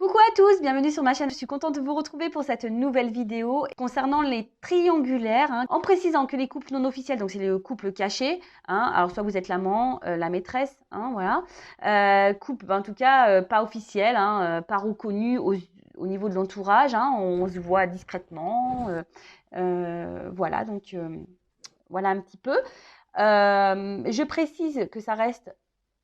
Coucou à tous, bienvenue sur ma chaîne. Je suis contente de vous retrouver pour cette nouvelle vidéo concernant les triangulaires, en précisant que les couples non officiels, donc c'est les couples cachés, alors soit vous êtes l'amant, la maîtresse, voilà, couple en tout cas pas officiel, pas reconnu au niveau de l'entourage, on se voit discrètement, voilà, donc voilà un petit peu. Je précise que ça reste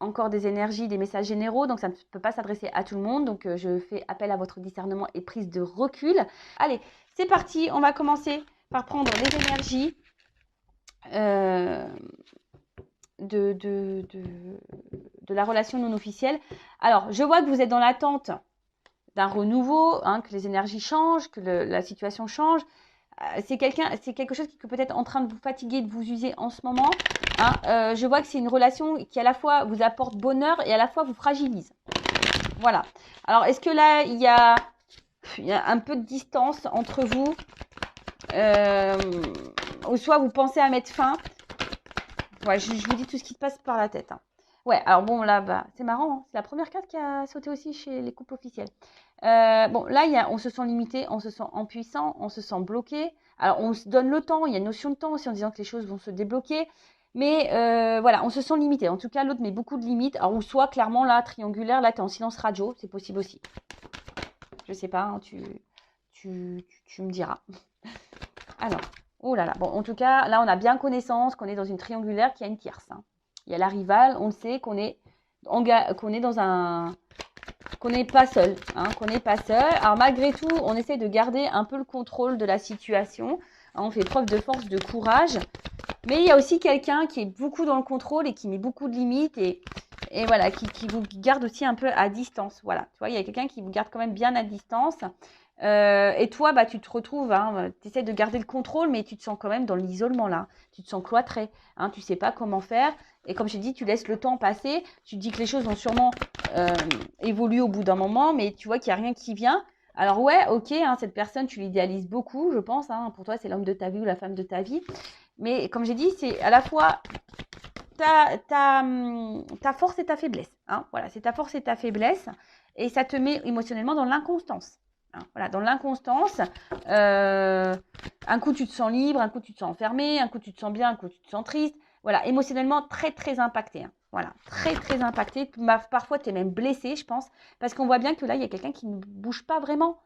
encore des énergies, des messages généraux, donc ça ne peut pas s'adresser à tout le monde. Donc je fais appel à votre discernement et prise de recul. Allez, c'est parti, on va commencer par prendre les énergies de la relation non officielle. Alors, je vois que vous êtes dans l'attente d'un renouveau, que les énergies changent, que la situation change. C'est quelque chose qui est peut-être en train de vous fatiguer, de vous user en ce moment. Je vois que c'est une relation qui à la fois vous apporte bonheur et à la fois vous fragilise. Voilà. Alors, est-ce que là, il y a un peu de distance entre vous ou soit vous pensez à mettre fin. Ouais, je vous dis tout ce qui se passe par la tête. Ouais, alors bon, là, c'est marrant. C'est la première carte qui a sauté aussi chez les couples officiels. Bon, là, on se sent limité, on se sent impuissant, on se sent bloqué. Alors, on se donne le temps, il y a une notion de temps aussi en disant que les choses vont se débloquer. Mais voilà, on se sent limité. En tout cas, l'autre met beaucoup de limites. Alors, ou soit, clairement, là, triangulaire, là, tu es en silence radio. C'est possible aussi. Je sais pas, tu me diras. Alors, oh là là. Bon, en tout cas, là, on a bien connaissance qu'on est dans une triangulaire qui a une tierce. Il y a la rivale, on le sait, qu'on est dans un... qu'on n'est pas seul, qu'on n'est pas seul. Alors malgré tout, on essaie de garder un peu le contrôle de la situation. On fait preuve de force, de courage. Mais il y a aussi quelqu'un qui est beaucoup dans le contrôle et qui met beaucoup de limites et voilà, qui vous garde aussi un peu à distance. Voilà, tu vois, il y a quelqu'un qui vous garde quand même bien à distance. Et toi, tu te retrouves, tu essaies de garder le contrôle, mais tu te sens quand même dans l'isolement là. Tu te sens cloîtré, tu sais pas comment faire. Et comme je dis, tu laisses le temps passer. Tu te dis que les choses vont sûrement évoluer au bout d'un moment, mais tu vois qu'il n'y a rien qui vient. Alors ouais, ok, cette personne, tu l'idéalises beaucoup, je pense. Pour toi, c'est l'homme de ta vie ou la femme de ta vie. Mais comme j'ai dit, c'est à la fois ta force et ta faiblesse. Voilà, c'est ta force et ta faiblesse. Et ça te met émotionnellement dans l'inconstance. Voilà, dans l'inconstance, un coup tu te sens libre, un coup tu te sens enfermé, un coup tu te sens bien, un coup tu te sens triste. Voilà, émotionnellement très très impacté. Voilà, très très impacté. Parfois tu es même blessé, je pense, parce qu'on voit bien que là il y a quelqu'un qui ne bouge pas vraiment,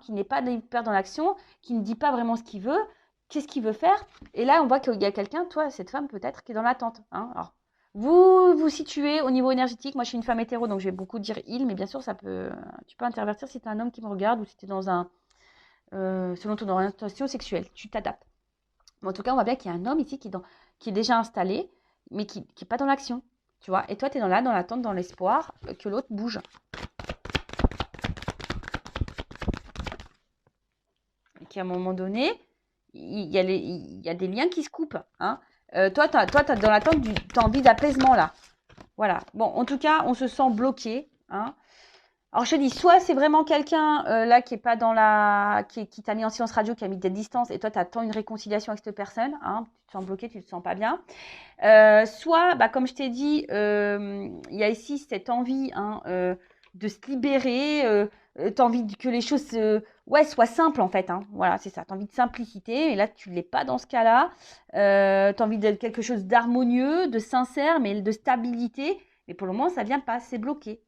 qui n'est pas hyper dans l'action, qui ne dit pas vraiment ce qu'il veut, qu'est-ce qu'il veut faire. Et là on voit qu'il y a quelqu'un, toi, cette femme peut-être, qui est dans l'attente. Alors, vous vous situez au niveau énergétique. Moi, je suis une femme hétéro, donc je vais beaucoup dire il, mais bien sûr, tu peux intervertir si tu es un homme qui me regarde ou si tu es selon ton orientation sexuelle. Tu t'adaptes. Mais en tout cas, on voit bien qu'il y a un homme ici qui est déjà installé, mais qui n'est pas dans l'action. Tu vois. Et toi, tu es dans l'attente, dans l'espoir que l'autre bouge. Et qu'à un moment donné, il y a des liens qui se coupent. Toi, tu as dans l'attente, tu as envie d'apaisement là. Voilà. Bon, en tout cas, on se sent bloqué. Alors, je te dis, soit c'est vraiment quelqu'un là qui est pas qui t'a mis en silence radio, qui a mis des distances, et toi, tu attends une réconciliation avec cette personne. Tu te sens bloqué, tu te sens pas bien. Soit, comme je t'ai dit, il y a ici cette envie de se libérer. Tu as envie que les choses soient simples en fait. Voilà, c'est ça. Tu as envie de simplicité, et là, tu ne l'es pas dans ce cas-là. Tu as envie de quelque chose d'harmonieux, de sincère, mais de stabilité. Mais pour le moment, ça ne vient pas, c'est bloqué.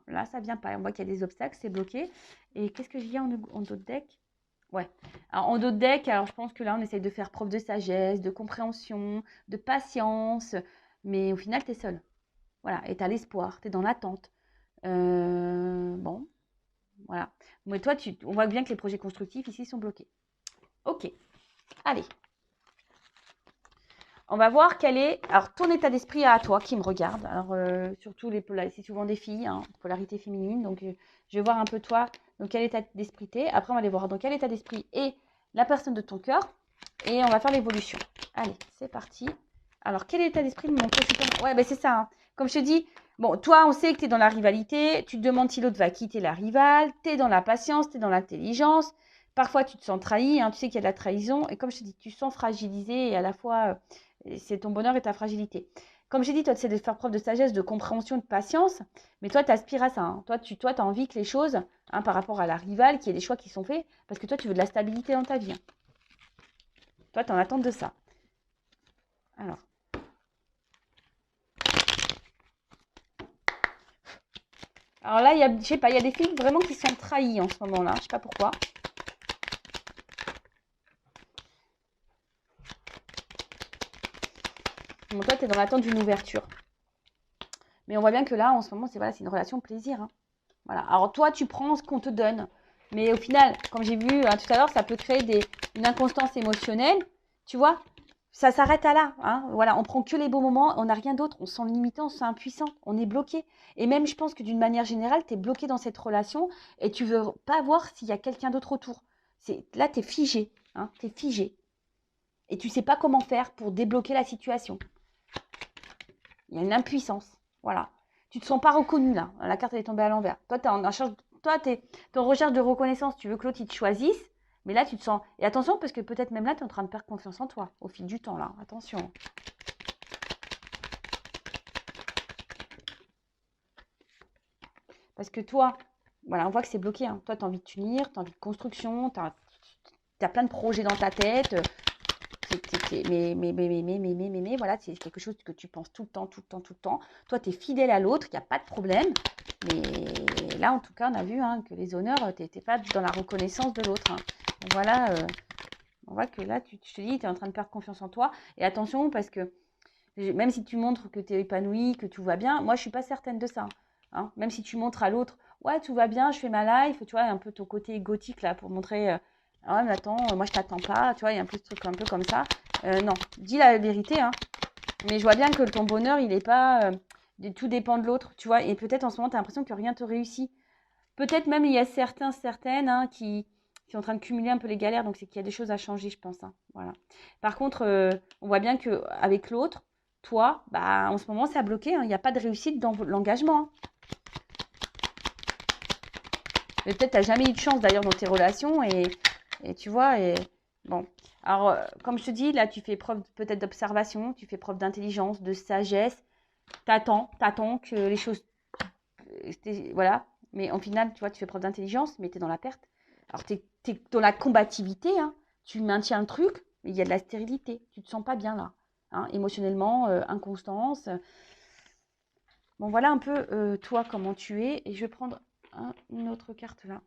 Là, ça ne vient pas. On voit qu'il y a des obstacles, c'est bloqué. Et qu'est-ce que je dis en dos de deck? Ouais. Alors, en dos de deck, alors je pense que là, on essaye de faire preuve de sagesse, de compréhension, de patience. Mais au final, tu es seul. Voilà. Et tu as l'espoir, tu es dans l'attente. Bon, voilà. Mais toi, on voit bien que les projets constructifs ici sont bloqués. Ok. Allez. On va voir quel est alors ton état d'esprit à toi qui me regarde. Alors surtout c'est souvent des filles, polarité féminine. Donc je vais voir un peu toi dans quel état d'esprit t'es. Après on va aller voir dans quel état d'esprit est la personne de ton cœur et on va faire l'évolution. Allez, c'est parti. Alors quel état d'esprit de mon consultant? Ouais, c'est ça. Comme je te dis, bon, toi on sait que tu es dans la rivalité. Tu te demandes si l'autre va quitter la rivale. Tu es dans la patience, tu es dans l'intelligence. Parfois tu te sens trahi. Tu sais qu'il y a de la trahison. Et comme je te dis, tu te sens fragilisé et à la fois c'est ton bonheur et ta fragilité. Comme j'ai dit, toi, tu essaies de faire preuve de sagesse, de compréhension, de patience, mais toi, tu aspires à ça. Hein. Toi, tu as envie que les choses, hein, par rapport à la rivale, qu'il y ait des choix qui sont faits, parce que toi, tu veux de la stabilité dans ta vie. Hein. Toi, tu en attends de ça. Alors. Alors là, je sais pas, il y a des filles vraiment qui sont trahies en ce moment-là. Je sais pas pourquoi. Bon, toi, tu es dans l'attente d'une ouverture. Mais on voit bien que là, en ce moment, c'est voilà, une relation plaisir. Hein. Voilà. Alors toi, tu prends ce qu'on te donne. Mais au final, comme j'ai vu hein, tout à l'heure, ça peut créer une inconstance émotionnelle. Tu vois, ça s'arrête à là. Hein. Voilà, on prend que les beaux moments, on n'a rien d'autre. On se sent limité, on se sent impuissant, on est bloqué. Et même, je pense que d'une manière générale, tu es bloqué dans cette relation et tu veux pas voir s'il y a quelqu'un d'autre autour. Là, tu es figé. Hein, tu es figé. Et tu sais pas comment faire pour débloquer la situation. Il y a une impuissance. Voilà. Tu ne te sens pas reconnu là. La carte elle est tombée à l'envers. Toi, tu es en recherche de reconnaissance. Tu veux que l'autre il te choisisse. Mais là, tu te sens. Et attention, parce que peut-être même là, tu es en train de perdre confiance en toi au fil du temps. Là. Attention. Parce que toi, voilà, on voit que c'est bloqué. Hein. Toi, tu as envie de t'unir, tu as envie de construction, tu as plein de projets dans ta tête. Mais, voilà, c'est quelque chose que tu penses tout le temps, tout le temps, tout le temps. Toi, tu es fidèle à l'autre, il n'y a pas de problème. Mais là, en tout cas, on a vu hein, que les honneurs, tu n'étais pas dans la reconnaissance de l'autre. Hein. Donc voilà, on voit que là, je te dis, tu es en train de perdre confiance en toi. Et attention, parce que même si tu montres que tu es épanoui, que tout va bien, moi, je ne suis pas certaine de ça. Hein. Même si tu montres à l'autre, ouais, tout va bien, je fais ma life, tu vois, un peu ton côté gothique là, pour montrer... Ah mais attends, moi je t'attends pas, tu vois, il y a un peu ce truc un peu comme ça. Non, dis la vérité, hein. Mais je vois bien que ton bonheur, il n'est pas... tout dépend de l'autre, tu vois. Et peut-être en ce moment, tu as l'impression que rien te réussit. Peut-être même il y a certaines hein, qui sont en train de cumuler un peu les galères, donc c'est qu'il y a des choses à changer, je pense. Hein. Voilà. Par contre, on voit bien qu'avec l'autre, toi, bah, en ce moment, ça a bloqué. Hein. Il n'y a pas de réussite dans l'engagement. Hein. Mais peut-être tu n'as jamais eu de chance d'ailleurs dans tes relations et tu vois, et bon. Alors, comme je te dis, là, tu fais preuve peut-être d'observation, tu fais preuve d'intelligence, de sagesse. T'attends que les choses... Voilà. Mais en final, tu vois, tu fais preuve d'intelligence, mais tu es dans la perte. Alors, tu es dans la combativité, hein. Tu maintiens le truc, mais il y a de la stérilité. Tu te sens pas bien là. Hein, émotionnellement, inconstance. Bon, voilà un peu toi, comment tu es. Et je vais prendre une autre carte là.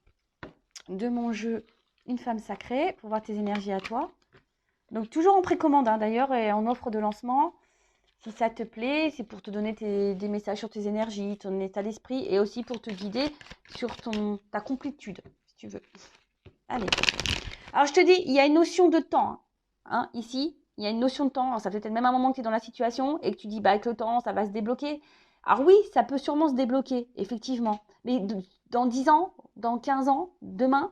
De mon jeu, une femme sacrée, pour voir tes énergies à toi. Donc, toujours en précommande, hein, d'ailleurs, et en offre de lancement. Si ça te plaît, c'est pour te donner des messages sur tes énergies, ton état d'esprit, et aussi pour te guider sur ta complétude, si tu veux. Allez. Alors, je te dis, il y a une notion de temps. Hein, ici, il y a une notion de temps. Alors, ça fait peut-être même un moment que tu es dans la situation et que tu dis, bah, avec le temps, ça va se débloquer. Alors oui, ça peut sûrement se débloquer, effectivement. Mais dans 10 ans, dans 15 ans, demain,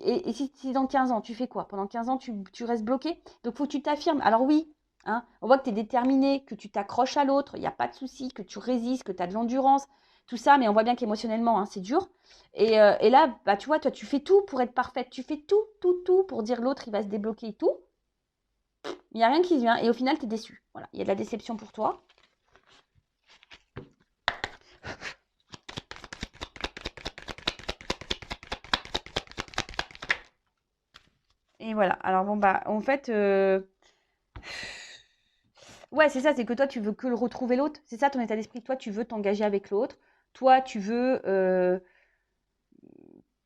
et si dans 15 ans, tu fais quoi? Pendant 15 ans, tu restes bloqué. Donc, il faut que tu t'affirmes. Alors oui, hein, on voit que tu es déterminé, que tu t'accroches à l'autre, il n'y a pas de souci, que tu résistes, que tu as de l'endurance, tout ça. Mais on voit bien qu'émotionnellement, hein, c'est dur. Et là, bah, tu vois, toi, tu fais tout pour être parfaite. Tu fais tout pour dire l'autre, il va se débloquer et tout. Il n'y a rien qui vient. Et au final, tu es déçu. Voilà, il y a de la déception pour toi. Et voilà. Alors bon, bah, en fait, ouais, c'est ça, c'est que toi, tu veux que le retrouver l'autre. C'est ça ton état d'esprit. Toi, tu veux t'engager avec l'autre. Toi, tu veux,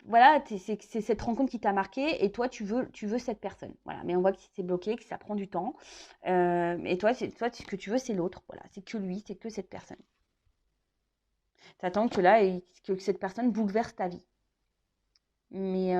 voilà, c'est cette rencontre qui t'a marqué et toi, tu veux cette personne. Voilà. Mais on voit que c'est bloqué, que ça prend du temps. Et toi, ce que tu veux, c'est l'autre. Voilà. C'est que lui, c'est que cette personne. Tu attends que là, que cette personne bouleverse ta vie. Mais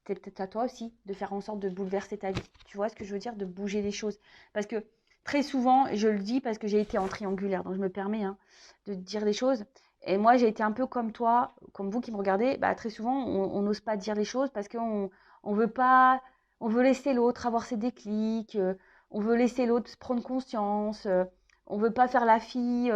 peut-être à toi aussi de faire en sorte de bouleverser ta vie. Tu vois ce que je veux dire? De bouger les choses. Parce que très souvent, je le dis parce que j'ai été en triangulaire, donc je me permets hein, de dire les choses. Et moi, j'ai été un peu comme toi, comme vous qui me regardez. Bah, très souvent, on n'ose pas dire les choses parce qu'on veut pas, on veut laisser l'autre avoir ses déclics, on veut laisser l'autre prendre conscience, on veut pas faire la fille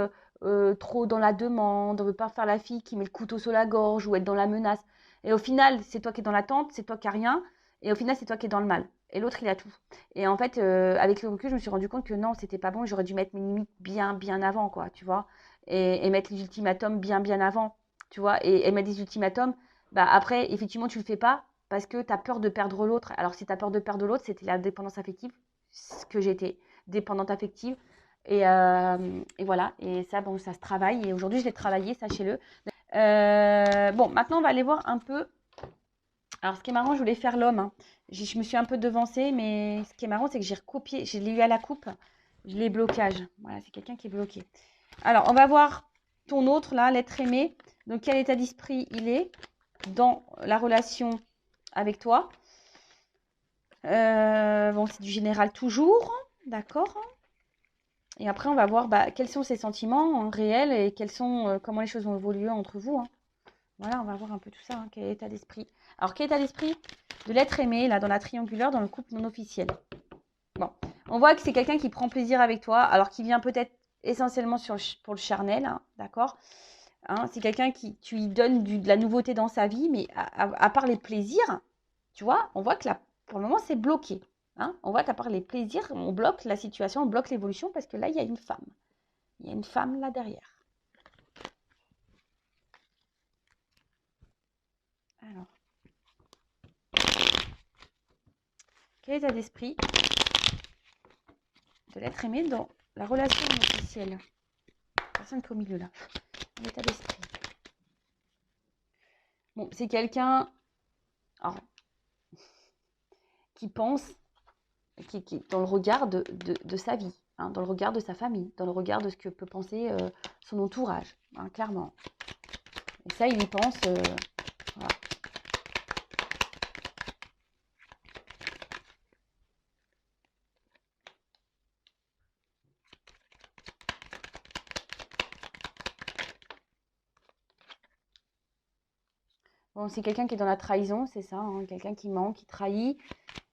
trop dans la demande, on veut pas faire la fille qui met le couteau sur la gorge ou être dans la menace. Et au final, c'est toi qui es dans l'attente, c'est toi qui n'as rien. Et au final, c'est toi qui es dans le mal. et l'autre, il a tout. Et en fait, avec le recul, je me suis rendu compte que non, c'était pas bon. J'aurais dû mettre mes limites bien avant, quoi, tu vois. Et mettre les ultimatums bien avant, tu vois. Et mettre des ultimatums, bah après, effectivement, tu le fais pas parce que tu as peur de perdre l'autre. Alors, si tu as peur de perdre l'autre, c'était la dépendance affective, ce que j'étais, dépendante affective. Et voilà. Et ça, bon, ça se travaille. Et aujourd'hui, je l'ai travaillé, sachez-le. Bon, maintenant, on va aller voir un peu. Alors, ce qui est marrant, je voulais faire l'homme, hein. Je me suis un peu devancée, mais ce qui est marrant, c'est que j'ai recopié, je l'ai eu à la coupe, je l'ai blocage. Voilà, c'est quelqu'un qui est bloqué. Alors, on va voir ton autre, là, l'être aimé. Donc, quel état d'esprit il est dans la relation avec toi. Bon, c'est du général toujours, d'accord. Et après, on va voir quels sont ses sentiments réels et comment les choses vont évoluer entre vous, hein. Voilà, on va voir un peu tout ça, hein, quel est l'état d'esprit. Alors, quel est l'état d'esprit de l'être aimé, là, dans la triangulaire, dans le couple non officiel? Bon, on voit que c'est quelqu'un qui prend plaisir avec toi, alors qui vient peut-être essentiellement pour le charnel, hein, d'accord, hein, c'est quelqu'un qui, tu lui donnes de la nouveauté dans sa vie, mais à part les plaisirs, tu vois, on voit que là, pour le moment, c'est bloqué. Hein, on voit qu'à part les plaisirs, on bloque la situation, on bloque l'évolution, parce que là, il y a une femme. Il y a une femme là derrière. Alors, quel état d'esprit de l'être aimé dans la relation officielle? Personne qui est au milieu là. L'état d'esprit. Bon, c'est quelqu'un qui pense, qui dans le regard de sa vie, hein, dans le regard de sa famille, dans le regard de ce que peut penser son entourage, hein, clairement. Et ça, il y pense. Voilà. Bon, c'est quelqu'un qui est dans la trahison, c'est ça, hein, quelqu'un qui ment, qui trahit.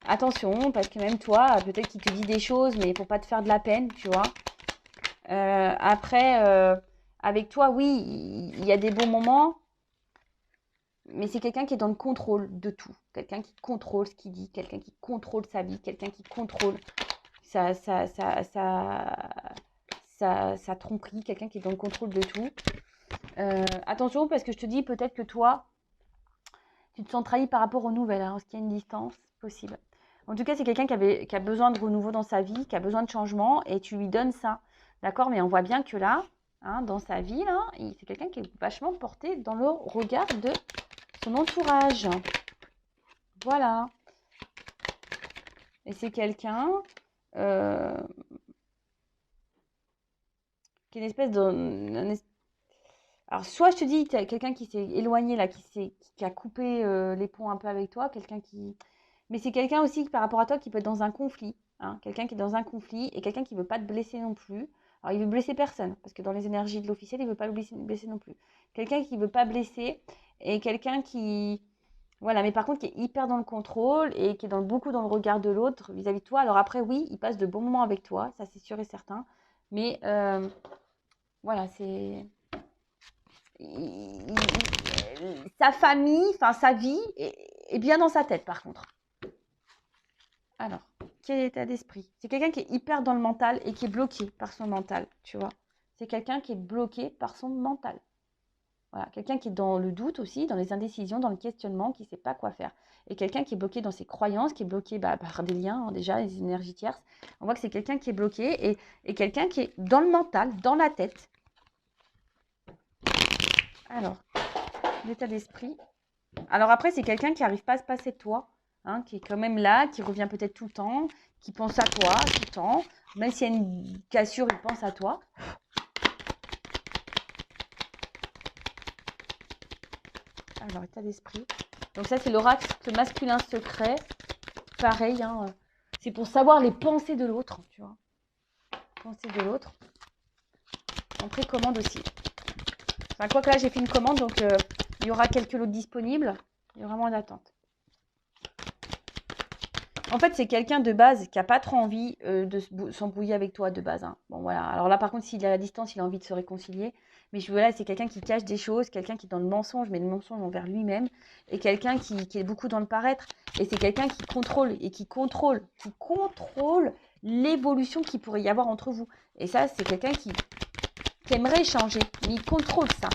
Attention, parce que même toi, peut-être qu'il te dit des choses, mais pour pas te faire de la peine, tu vois. Après, avec toi, oui, il y a des bons moments, mais c'est quelqu'un qui est dans le contrôle de tout. Quelqu'un qui contrôle ce qu'il dit, quelqu'un qui contrôle sa vie, quelqu'un qui contrôle sa tromperie, quelqu'un qui est dans le contrôle de tout. Attention, parce que je te dis, peut-être que toi, tu te sens trahi par rapport aux nouvelles, hein, parce qu'il y a une distance possible. En tout cas, c'est quelqu'un qui a besoin de renouveau dans sa vie, qui a besoin de changement, et tu lui donnes ça. D'accord? Mais on voit bien que là, hein, dans sa vie, là, c'est quelqu'un qui est vachement porté dans le regard de son entourage. Voilà. Et c'est quelqu'un qui est une espèce de... Alors, soit je te dis, tu as quelqu'un qui s'est éloigné, là, qui a coupé les ponts un peu avec toi, quelqu'un qui... Mais c'est quelqu'un aussi, par rapport à toi, qui peut être dans un conflit. Hein, quelqu'un qui est dans un conflit et quelqu'un qui ne veut pas te blesser non plus. Alors, il veut blesser personne, parce que dans les énergies de l'officiel, il ne veut pas le blesser non plus. Quelqu'un qui ne veut pas blesser et quelqu'un qui... Voilà, mais par contre, qui est hyper dans le contrôle et qui est beaucoup dans le regard de l'autre vis-à-vis de toi. Alors après, oui, il passe de bons moments avec toi, ça c'est sûr et certain. Mais voilà, c'est... Sa famille, enfin sa vie est bien dans sa tête par contre. Alors, quel état d'esprit? C'est quelqu'un qui est hyper dans le mental et qui est bloqué par son mental, tu vois. C'est quelqu'un qui est bloqué par son mental. Voilà, quelqu'un qui est dans le doute aussi, dans les indécisions, dans le questionnement, qui ne sait pas quoi faire. Et quelqu'un qui est bloqué dans ses croyances, qui est bloqué par des liens, hein, déjà, les énergies tierces. On voit que c'est quelqu'un qui est bloqué et quelqu'un qui est dans le mental, dans la tête. Alors, l'état d'esprit. Alors après, c'est quelqu'un qui n'arrive pas à se passer de toi, hein, qui est quand même là, qui revient peut-être tout le temps, qui pense à toi tout le temps. Même s'il y a une cassure, il pense à toi. Alors, état d'esprit. Donc ça, c'est l'oracle masculin secret. Pareil, hein, c'est pour savoir les pensées de l'autre, tu vois. Pensées de l'autre. En précommande aussi. Enfin, quoi que là, j'ai fait une commande, donc il y aura quelques lots disponibles. Il y aura moins d'attente. En fait, c'est quelqu'un de base qui n'a pas trop envie de s'embrouiller avec toi de base. Hein. Bon, voilà. Alors là, par contre, s'il est à la distance, il a envie de se réconcilier. Mais voilà, c'est quelqu'un qui cache des choses, quelqu'un qui est dans le mensonge, mais le mensonge envers lui-même, et quelqu'un qui est beaucoup dans le paraître. Et c'est quelqu'un qui contrôle, et qui contrôle l'évolution qu'il pourrait y avoir entre vous. Et ça, c'est quelqu'un qui aimerait changer, mais il contrôle ça.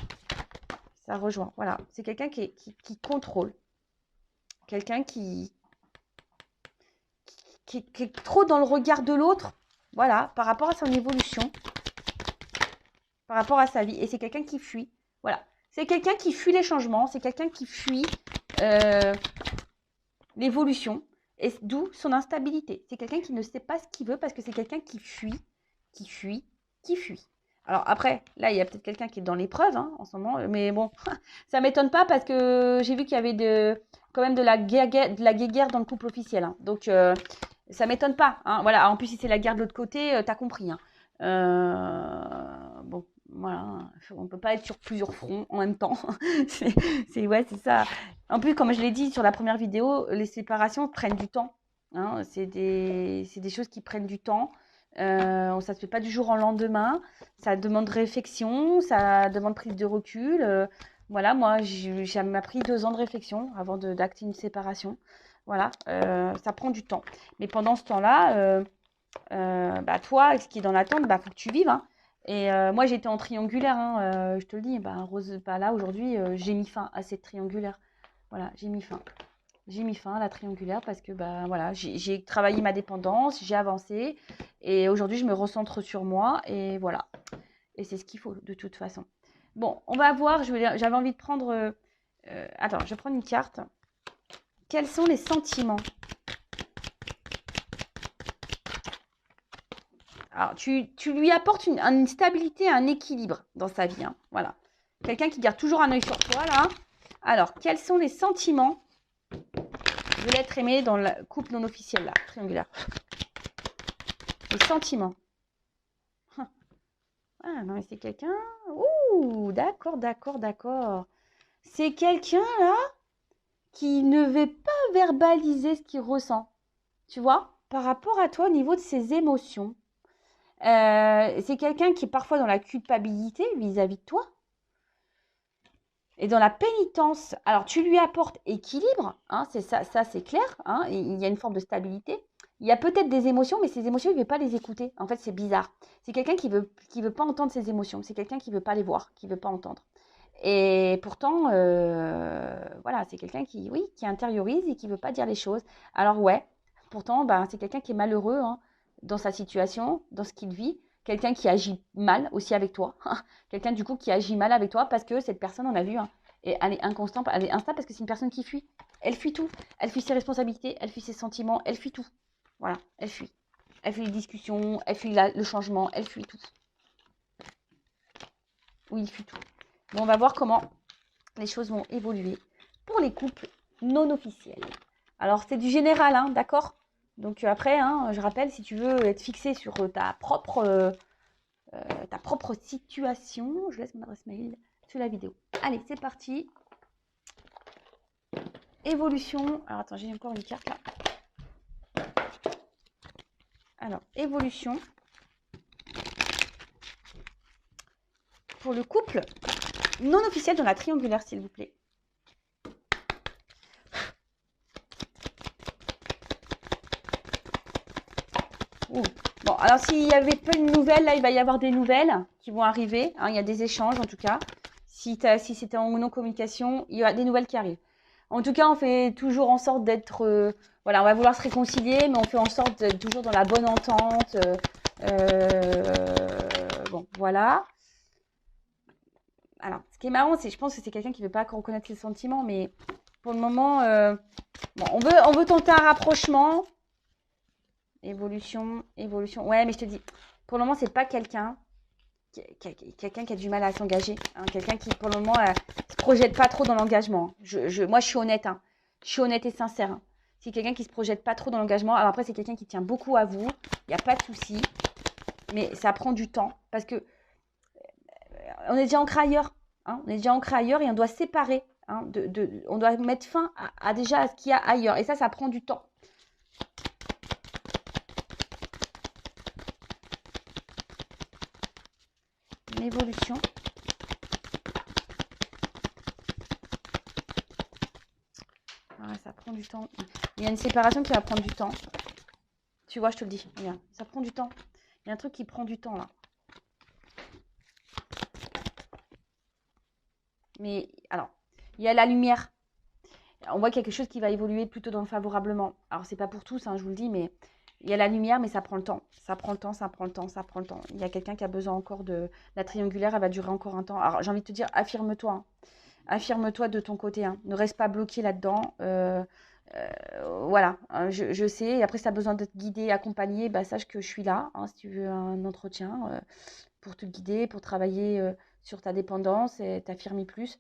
Ça rejoint, voilà. C'est quelqu'un qui contrôle. Quelqu'un qui est trop dans le regard de l'autre, voilà, par rapport à son évolution, par rapport à sa vie. Et c'est quelqu'un qui fuit, voilà. C'est quelqu'un qui fuit les changements, c'est quelqu'un qui fuit l'évolution, et d'où son instabilité. C'est quelqu'un qui ne sait pas ce qu'il veut parce que c'est quelqu'un qui fuit, qui fuit, qui fuit. Alors après, là, il y a peut-être quelqu'un qui est dans l'épreuve hein, en ce moment, mais bon, ça ne m'étonne pas parce que j'ai vu qu'il y avait quand même de la guéguerre dans le couple officiel. Hein. Donc, ça ne m'étonne pas. Hein. Voilà. En plus, si c'est la guerre de l'autre côté, tu as compris. Hein. Bon, voilà. On ne peut pas être sur plusieurs fronts en même temps. Ouais, c'est ça. En plus, comme je l'ai dit sur la première vidéo, les séparations prennent du temps. Hein. C'est des choses qui prennent du temps. Ça ne se fait pas du jour au lendemain. Ça demande réflexion, ça demande prise de recul. Voilà, moi, ça m'a pris 2 ans de réflexion avant d'acter une séparation. Voilà, ça prend du temps. Mais pendant ce temps-là, bah, toi, ce qui est dans l'attente, bah, faut que tu vives. Hein. Et moi, j'étais en triangulaire, hein, je te le dis. Bah, Rose, bah, là, aujourd'hui, j'ai mis fin à cette triangulaire. Voilà, j'ai mis fin. J'ai mis fin à la triangulaire parce que bah, voilà, j'ai travaillé ma dépendance, j'ai avancé et aujourd'hui je me recentre sur moi et voilà. Et c'est ce qu'il faut de toute façon. Bon, on va voir, j'avais envie de prendre... attends, je vais prendre une carte. Quels sont les sentiments? Alors, tu lui apportes une stabilité, un équilibre dans sa vie. Hein, voilà. Quelqu'un qui garde toujours un œil sur toi là. Alors, quels sont les sentiments de l'être aimé dans le couple non officiel, là, triangulaire? Les sentiments. Ah non, mais c'est quelqu'un... Ouh, d'accord, d'accord, d'accord. C'est quelqu'un, là, qui ne veut pas verbaliser ce qu'il ressent. Tu vois? Par rapport à toi, au niveau de ses émotions. C'est quelqu'un qui est parfois dans la culpabilité vis-à-vis de toi. Et dans la pénitence, alors tu lui apportes équilibre, hein, c'est ça c'est clair, hein, il y a une forme de stabilité. Il y a peut-être des émotions, mais ces émotions, il ne veut pas les écouter. En fait, c'est bizarre. C'est quelqu'un qui veut pas entendre ses émotions. C'est quelqu'un qui ne veut pas les voir, qui ne veut pas entendre. Et pourtant, voilà, c'est quelqu'un qui intériorise et qui ne veut pas dire les choses. Alors ouais, pourtant, ben, c'est quelqu'un qui est malheureux hein, dans sa situation, dans ce qu'il vit. Quelqu'un qui agit mal aussi avec toi. Quelqu'un du coup qui agit mal avec toi parce que cette personne, on l'a vu, hein, et elle est inconstante, elle est instable parce que c'est une personne qui fuit. Elle fuit tout. Elle fuit ses responsabilités, elle fuit ses sentiments, elle fuit tout. Voilà, elle fuit. Elle fuit les discussions, elle fuit le changement, elle fuit tout. Oui, il fuit tout. Bon, on va voir comment les choses vont évoluer pour les couples non officiels. Alors, c'est du général, hein, d'accord? Donc après, hein, je rappelle, si tu veux être fixé sur ta propre situation, je laisse mon adresse mail sous la vidéo. Allez, c'est parti. Évolution. Alors, attends, j'ai encore une carte là. Alors, évolution. Pour le couple non officiel dans la triangulaire, s'il vous plaît. Ouh. Bon, alors s'il y avait peu de nouvelles, là, il va y avoir des nouvelles qui vont arriver. Hein, il y a des échanges, en tout cas. Si c'était en non-communication, il y a des nouvelles qui arrivent. En tout cas, on fait toujours en sorte d'être... voilà, on va vouloir se réconcilier, mais on fait en sorte d'être toujours dans la bonne entente. Bon, voilà. Alors, ce qui est marrant, c'est je pense que c'est quelqu'un qui ne veut pas reconnaître ses sentiments, mais pour le moment, bon, on veut tenter un rapprochement. Évolution. Ouais, mais je te dis, pour le moment, c'est pas quelqu'un qui a du mal à s'engager. Hein, quelqu'un qui, pour le moment, se projette pas trop dans l'engagement. Moi, je suis honnête. Hein. Je suis honnête et sincère. Hein. C'est quelqu'un qui se projette pas trop dans l'engagement. Alors après, c'est quelqu'un qui tient beaucoup à vous. Il n'y a pas de souci. Mais ça prend du temps. Parce que on est déjà ancré ailleurs. Hein, on est déjà ancré ailleurs et on doit séparer. Hein, on doit mettre fin à déjà à ce qu'il y a ailleurs. Et ça prend du temps. évolution. Ouais, ça prend du temps. Il y a une séparation qui va prendre du temps. Tu vois, je te le dis. Regarde, ça prend du temps. Il y a un truc qui prend du temps là. Mais alors, il y a la lumière. On voit quelque chose qui va évoluer plutôt dans le favorablement. Alors, c'est pas pour tous, hein, je vous le dis, mais il y a la lumière, mais ça prend le temps. Ça prend le temps, ça prend le temps, ça prend le temps. Il y a quelqu'un qui a besoin encore de... La triangulaire, elle va durer encore un temps. Alors, j'ai envie de te dire, affirme-toi. Hein. Affirme-toi de ton côté. Hein. Ne reste pas bloqué là-dedans. Voilà, hein, je sais. Et après, si tu as besoin d'être guidé, accompagné, bah, sache que je suis là. Hein, si tu veux un entretien pour te guider, pour travailler sur ta dépendance et t'affirmer plus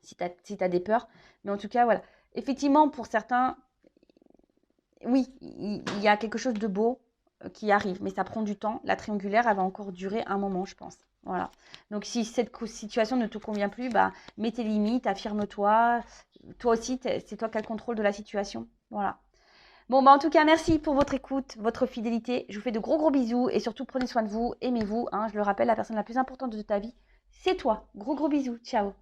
si tu as des peurs. Mais en tout cas, voilà. Effectivement, pour certains, oui, il y a quelque chose de beau qui arrive, mais ça prend du temps. La triangulaire, elle va encore durer un moment, je pense. Voilà. Donc, si cette situation ne te convient plus, bah, mets tes limites, affirme-toi. Toi aussi, c'est toi qui as le contrôle de la situation. Voilà. Bon, bah, en tout cas, merci pour votre écoute, votre fidélité. Je vous fais de gros bisous et surtout, prenez soin de vous, aimez-vous. Hein, je le rappelle, la personne la plus importante de ta vie, c'est toi. Gros bisous. Ciao.